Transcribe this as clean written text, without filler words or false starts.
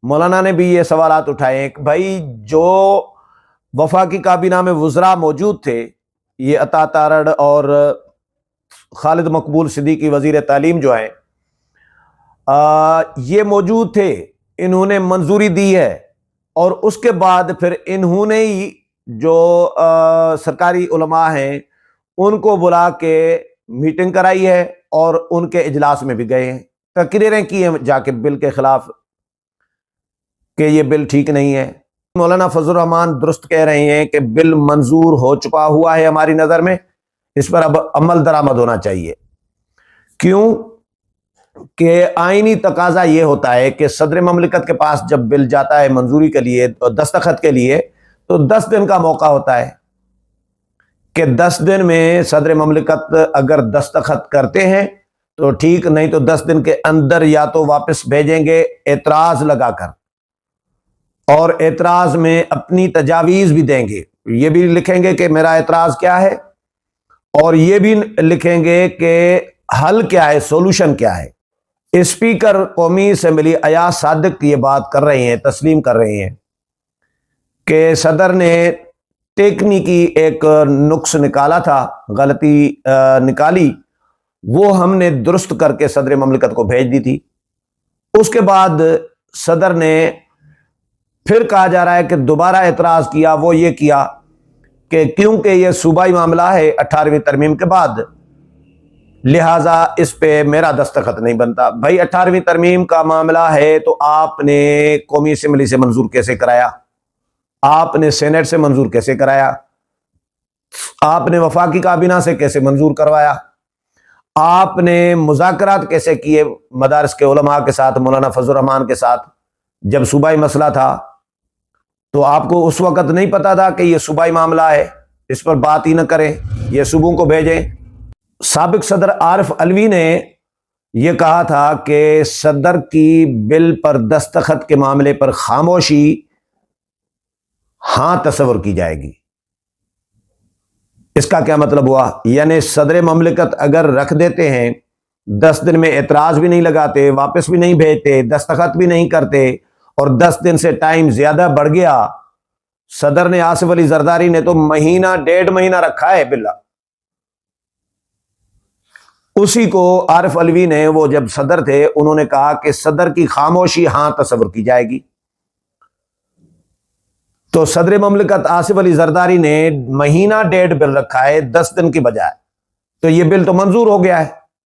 مولانا نے بھی یہ سوالات اٹھائے کہ بھائی جو وفاقی کابینہ میں وزراء موجود تھے، یہ عطا تارڑ اور خالد مقبول صدیقی وزیر تعلیم جو ہیں، یہ موجود تھے، انہوں نے منظوری دی ہے، اور اس کے بعد پھر انہوں نے ہی جو سرکاری علماء ہیں ان کو بلا کے میٹنگ کرائی ہے اور ان کے اجلاس میں بھی گئے ہیں، تقریریں کی ہیں جا کے بل کے خلاف کہ یہ بل ٹھیک نہیں ہے۔ مولانا فضل الرحمان درست کہہ رہے ہیں کہ بل منظور ہو چکا ہوا ہے ہماری نظر میں، اس پر اب عمل درآمد ہونا چاہیے۔ کیوں کہ آئینی تقاضا یہ ہوتا ہے کہ صدر مملکت کے پاس جب بل جاتا ہے منظوری کے لیے، دستخط کے لیے، تو 10 دن کا موقع ہوتا ہے کہ 10 دن میں صدر مملکت اگر دستخط کرتے ہیں تو ٹھیک، نہیں تو 10 دن کے اندر یا تو واپس بھیجیں گے اعتراض لگا کر، اور اعتراض میں اپنی تجاویز بھی دیں گے، یہ بھی لکھیں گے کہ میرا اعتراض کیا ہے، اور یہ بھی لکھیں گے کہ حل کیا ہے، سولوشن کیا ہے۔ اسپیکر قومی اسمبلی ایاز صادق یہ بات کر رہے ہیں، تسلیم کر رہے ہیں کہ صدر نے ٹیکنیکی ایک نقص نکالا تھا، غلطی نکالی، وہ ہم نے درست کر کے صدر مملکت کو بھیج دی تھی۔ اس کے بعد صدر نے پھر کہا جا رہا ہے کہ دوبارہ اعتراض کیا، وہ یہ کیا کہ کیونکہ یہ صوبائی معاملہ ہے 18ویں ترمیم کے بعد، لہٰذا اس پہ میرا دستخط نہیں بنتا۔ بھائی 18ویں ترمیم کا معاملہ ہے تو آپ نے قومی اسمبلی سے منظور کیسے کرایا؟ آپ نے سینٹ سے منظور کیسے کرایا؟ آپ نے وفاقی کابینہ سے کیسے منظور کروایا؟ آپ نے مذاکرات کیسے کیے مدارس کے علماء کے ساتھ، مولانا فضل الرحمان کے ساتھ؟ جب صوبائی مسئلہ تھا تو آپ کو اس وقت نہیں پتا تھا کہ یہ صوبائی معاملہ ہے، اس پر بات ہی نہ کریں، یہ صوبوں کو بھیجیں۔ سابق صدر عارف علوی نے یہ کہا تھا کہ صدر کی بل پر دستخط کے معاملے پر خاموشی ہاں تصور کی جائے گی۔ اس کا کیا مطلب ہوا؟ یعنی صدر مملکت اگر رکھ دیتے ہیں، 10 دن میں اعتراض بھی نہیں لگاتے، واپس بھی نہیں بھیجتے، دستخط بھی نہیں کرتے، اور 10 دن سے ٹائم زیادہ بڑھ گیا، صدر نے آصف علی زرداری نے تو مہینہ 1.5 مہینہ رکھا ہے بل، اسی کو عارف علوی نے، وہ جب صدر تھے، انہوں نے کہا کہ صدر کی خاموشی ہاں تصور کی جائے گی۔ تو صدر مملکت آصف علی زرداری نے مہینہ 1.5 بل رکھا ہے 10 دن کی بجائے، تو یہ بل تو منظور ہو گیا ہے۔